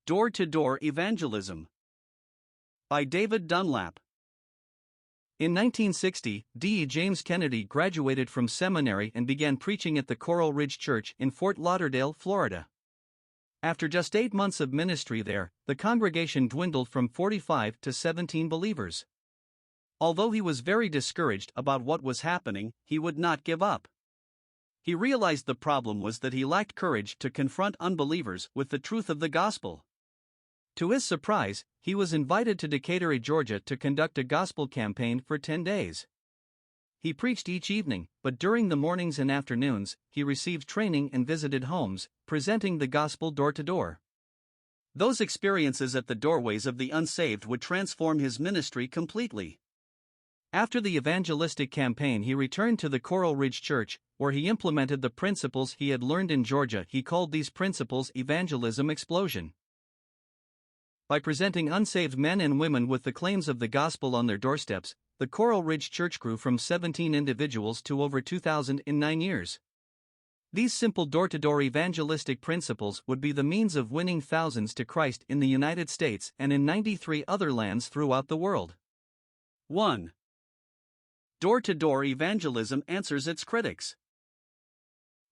Door-to-Door Evangelism by David Dunlap. In 1960, D. James Kennedy graduated from seminary and began preaching at the Coral Ridge Church in Fort Lauderdale, Florida. After just 8 months of ministry there, the congregation dwindled from 45 to 17 believers. Although he was very discouraged about what was happening, he would not give up. He realized the problem was that he lacked courage to confront unbelievers with the truth of the gospel. To his surprise, he was invited to Decatur, Georgia to conduct a gospel campaign for 10 days. He preached each evening, but during the mornings and afternoons, he received training and visited homes, presenting the gospel door to door. Those experiences at the doorways of the unsaved would transform his ministry completely. After the evangelistic campaign, he returned to the Coral Ridge Church, where he implemented the principles he had learned in Georgia. He called these principles Evangelism Explosion. By presenting unsaved men and women with the claims of the gospel on their doorsteps, the Coral Ridge Church grew from 17 individuals to over 2,000 in 9 years. These simple door-to-door evangelistic principles would be the means of winning thousands to Christ in the United States and in 93 other lands throughout the world. 1. Door-to-door evangelism answers its critics.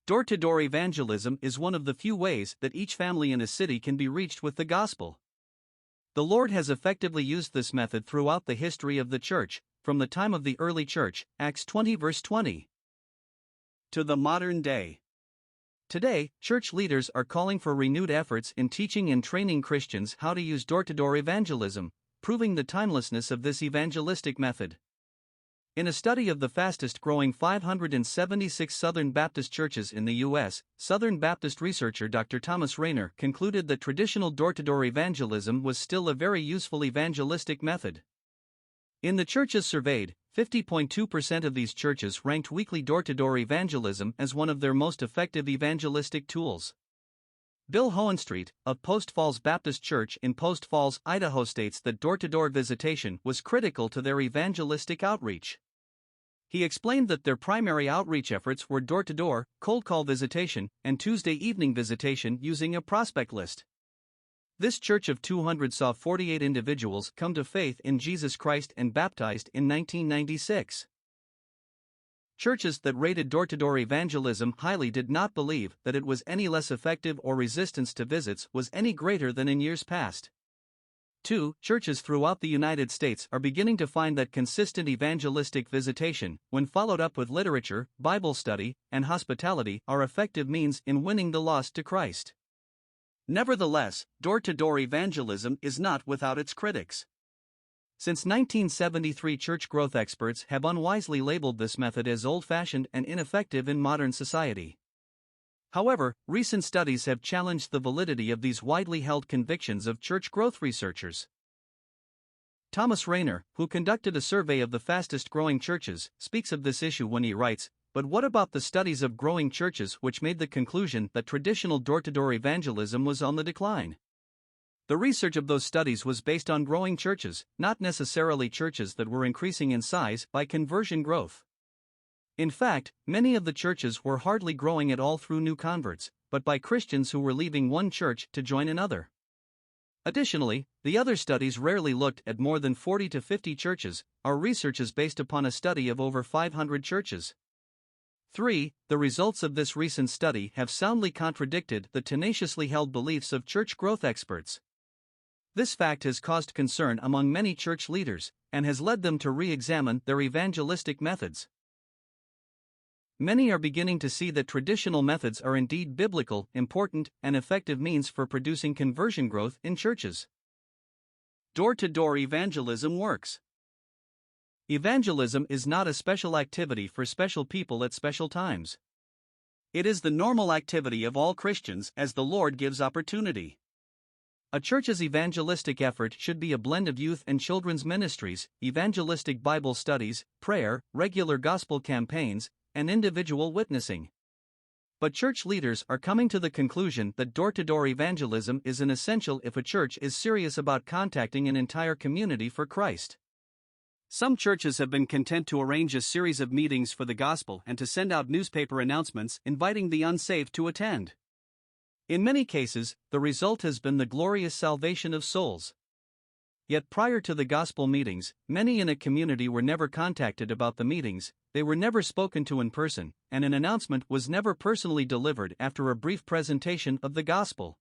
Door-to-door evangelism is one of the few ways that each family in a city can be reached with the gospel. The Lord has effectively used this method throughout the history of the church, from the time of the early church, Acts 20 verse 20, to the modern day. Today, church leaders are calling for renewed efforts in teaching and training Christians how to use door-to-door evangelism, proving the timelessness of this evangelistic method. In a study of the fastest-growing 576 Southern Baptist churches in the U.S., Southern Baptist researcher Dr. Thomas Rainer concluded that traditional door-to-door evangelism was still a very useful evangelistic method. In the churches surveyed, 50.2% of these churches ranked weekly door-to-door evangelism as one of their most effective evangelistic tools. Bill Hohenstreet, of Post Falls Baptist Church in Post Falls, Idaho states that door-to-door visitation was critical to their evangelistic outreach. He explained that their primary outreach efforts were door-to-door, cold call visitation, and Tuesday evening visitation using a prospect list. This church of 200 saw 48 individuals come to faith in Jesus Christ and baptized in 1996. Churches that rated door-to-door evangelism highly did not believe that it was any less effective or resistance to visits was any greater than in years past. 2. Churches throughout the United States are beginning to find that consistent evangelistic visitation, when followed up with literature, Bible study, and hospitality, are effective means in winning the lost to Christ. Nevertheless, door-to-door evangelism is not without its critics. Since 1973, church growth experts have unwisely labeled this method as old-fashioned and ineffective in modern society. However, recent studies have challenged the validity of these widely held convictions of church growth researchers. Thomas Rainer, who conducted a survey of the fastest-growing churches, speaks of this issue when he writes, "But what about the studies of growing churches which made the conclusion that traditional door-to-door evangelism was on the decline? The research of those studies was based on growing churches, not necessarily churches that were increasing in size by conversion growth. In fact, many of the churches were hardly growing at all through new converts, but by Christians who were leaving one church to join another." Additionally, the other studies rarely looked at more than 40 to 50 churches. Our research is based upon a study of over 500 churches. 3. The results of this recent study have soundly contradicted the tenaciously held beliefs of church growth experts. This fact has caused concern among many church leaders, and has led them to re-examine their evangelistic methods. Many are beginning to see that traditional methods are indeed biblical, important, and effective means for producing conversion growth in churches. Door-to-door evangelism works. Evangelism is not a special activity for special people at special times. It is the normal activity of all Christians as the Lord gives opportunity. A church's evangelistic effort should be a blend of youth and children's ministries, evangelistic Bible studies, prayer, regular gospel campaigns, and individual witnessing. But church leaders are coming to the conclusion that door-to-door evangelism is an essential if a church is serious about contacting an entire community for Christ. Some churches have been content to arrange a series of meetings for the gospel and to send out newspaper announcements inviting the unsaved to attend. In many cases, the result has been the glorious salvation of souls. Yet prior to the gospel meetings, many in a community were never contacted about the meetings, they were never spoken to in person, and an announcement was never personally delivered after a brief presentation of the gospel.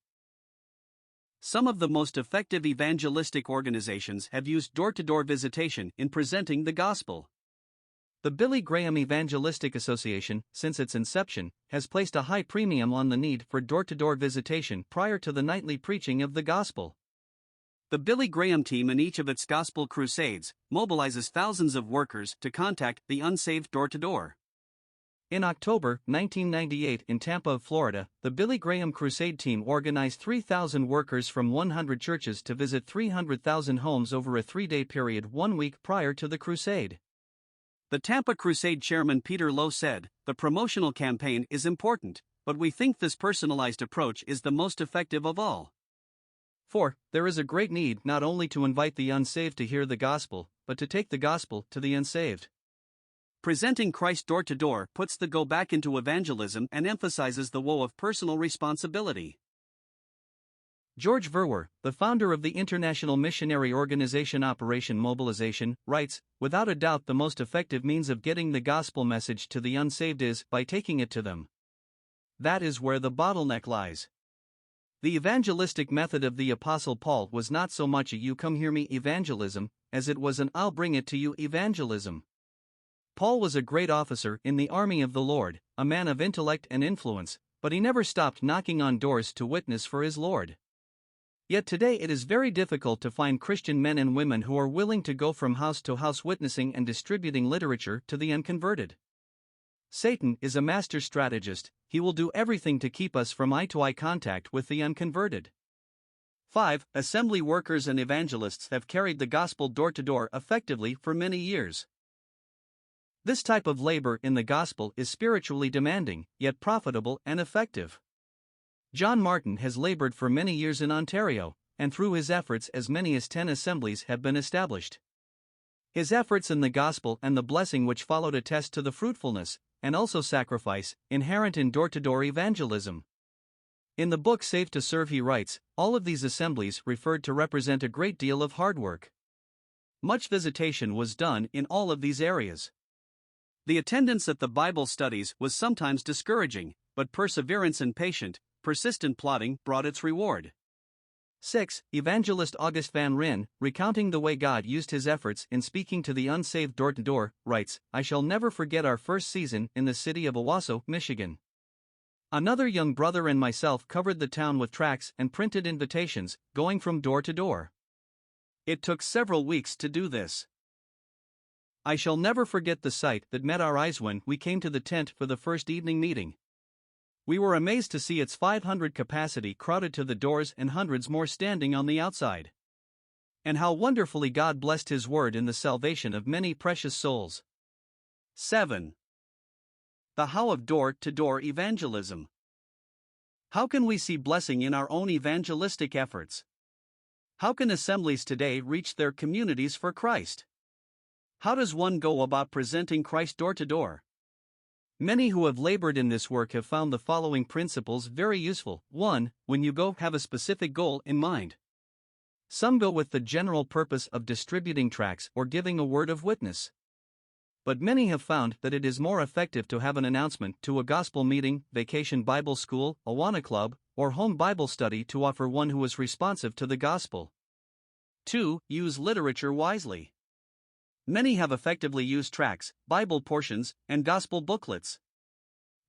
Some of the most effective evangelistic organizations have used door-to-door visitation in presenting the gospel. The Billy Graham Evangelistic Association, since its inception, has placed a high premium on the need for door-to-door visitation prior to the nightly preaching of the gospel. The Billy Graham team in each of its gospel crusades mobilizes thousands of workers to contact the unsaved door-to-door. In October 1998 in Tampa, Florida, the Billy Graham Crusade team organized 3,000 workers from 100 churches to visit 300,000 homes over a 3-day period 1 week prior to the crusade. The Tampa Crusade chairman Peter Lowe said, "The promotional campaign is important, but we think this personalized approach is the most effective of all." 4. There is a great need not only to invite the unsaved to hear the gospel, but to take the gospel to the unsaved. Presenting Christ door-to-door puts the go back into evangelism and emphasizes the woe of personal responsibility. George Verwer, the founder of the international missionary organization Operation Mobilization, writes, "Without a doubt the most effective means of getting the gospel message to the unsaved is by taking it to them. That is where the bottleneck lies." The evangelistic method of the Apostle Paul was not so much a "you come hear me" evangelism, as it was an "I'll bring it to you" evangelism. Paul was a great officer in the army of the Lord, a man of intellect and influence, but he never stopped knocking on doors to witness for his Lord. Yet today it is very difficult to find Christian men and women who are willing to go from house to house witnessing and distributing literature to the unconverted. Satan is a master strategist, he will do everything to keep us from eye-to-eye contact with the unconverted. 5. Assembly workers and evangelists have carried the gospel door-to-door effectively for many years. This type of labor in the gospel is spiritually demanding, yet profitable and effective. John Martin has labored for many years in Ontario, and through his efforts as many as 10 assemblies have been established. His efforts in the gospel and the blessing which followed attest to the fruitfulness, and also sacrifice, inherent in door-to-door evangelism. In the book Safe to Serve he writes, all of these assemblies referred to represent a great deal of hard work. Much visitation was done in all of these areas. The attendance at the Bible studies was sometimes discouraging, but perseverance and persistent plodding brought its reward. 6. Evangelist August Van Ryn, recounting the way God used his efforts in speaking to the unsaved door-to-door, writes, "I shall never forget our first season in the city of Owasso, Michigan. Another young brother and myself covered the town with tracts and printed invitations, going from door to door. It took several weeks to do this. I shall never forget the sight that met our eyes when we came to the tent for the first evening meeting. We were amazed to see its 500 capacity crowded to the doors and hundreds more standing on the outside. And how wonderfully God blessed His word in the salvation of many precious souls." 7. The how of door-to-door evangelism. How can we see blessing in our own evangelistic efforts? How can assemblies today reach their communities for Christ? How does one go about presenting Christ door-to-door? Many who have labored in this work have found the following principles very useful. 1. When you go, have a specific goal in mind. Some go with the general purpose of distributing tracts or giving a word of witness. But many have found that it is more effective to have an announcement to a gospel meeting, vacation Bible school, Awana club, or home Bible study to offer one who is responsive to the gospel. 2. Use literature wisely. Many have effectively used tracts, Bible portions, and gospel booklets.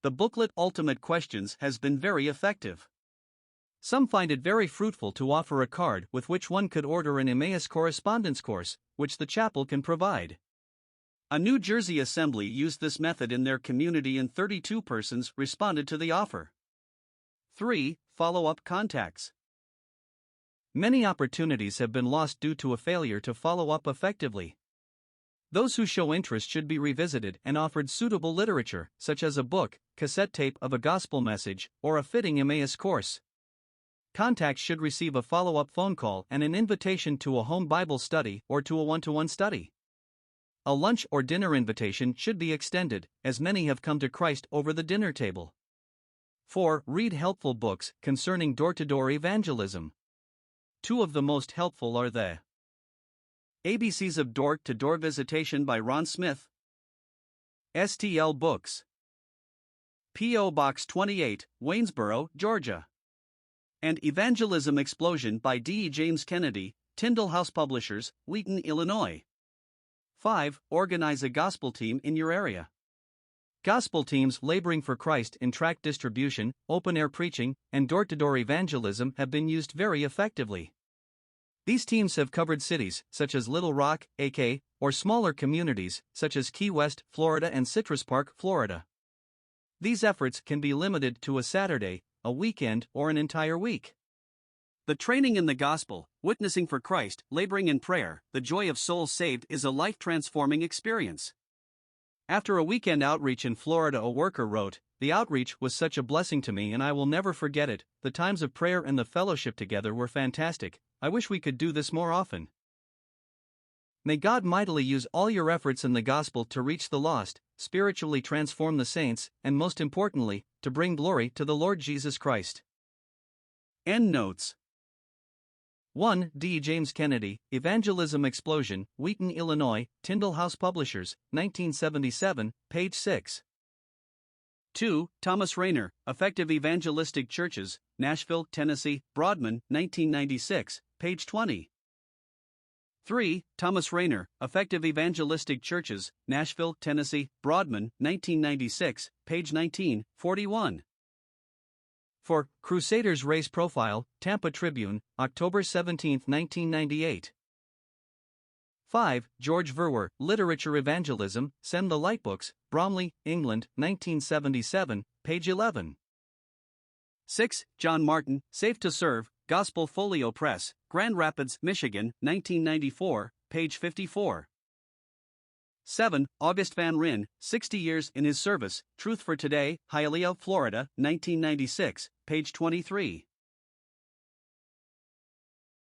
The booklet Ultimate Questions has been very effective. Some find it very fruitful to offer a card with which one could order an Emmaus correspondence course, which the chapel can provide. A New Jersey assembly used this method in their community and 32 persons responded to the offer. 3. Follow-up contacts. Many opportunities have been lost due to a failure to follow up effectively. Those who show interest should be revisited and offered suitable literature, such as a book, cassette tape of a gospel message, or a fitting Emmaus course. Contacts should receive a follow-up phone call and an invitation to a home Bible study or to a one-to-one study. A lunch or dinner invitation should be extended, as many have come to Christ over the dinner table. 4. Read helpful books concerning door-to-door evangelism. Two of the most helpful are the ABCs of Door-to-Door Visitation by Ron Smith, STL Books, P.O. Box 28, Waynesboro, Georgia, and Evangelism Explosion by D. James Kennedy, Tyndall House Publishers, Wheaton, Illinois. 5. Organize a gospel team in your area. Gospel teams laboring for Christ in tract distribution, open-air preaching, and door-to-door evangelism have been used very effectively. These teams have covered cities such as Little Rock, AK, or smaller communities such as Key West, Florida and Citrus Park, Florida. These efforts can be limited to a Saturday, a weekend, or an entire week. The training in the gospel, witnessing for Christ, laboring in prayer, the joy of souls saved is a life-transforming experience. After a weekend outreach in Florida, a worker wrote, "The outreach was such a blessing to me and I will never forget it. The times of prayer and the fellowship together were fantastic. I wish we could do this more often." May God mightily use all your efforts in the gospel to reach the lost, spiritually transform the saints, and most importantly, to bring glory to the Lord Jesus Christ. Endnotes. 1. D. James Kennedy, Evangelism Explosion, Wheaton, Illinois, Tyndall House Publishers, 1977, page 6. 2. Thomas Rainer, Effective Evangelistic Churches, Nashville, Tennessee, Broadman, 1996, page 20. 3. Thomas Rainer, Effective Evangelistic Churches, Nashville, Tennessee, Broadman, 1996, page 19, 41. 4. Crusaders Race Profile, Tampa Tribune, October 17, 1998. 5. George Verwer, Literature Evangelism, Send the Lightbooks, Bromley, England, 1977, page 11. 6. John Martin, Safe to Serve, Gospel Folio Press, Grand Rapids, Michigan, 1994, page 54. 7. August Van Ryn, 60 Years in His Service, Truth for Today, Hialeah, Florida, 1996, page 23.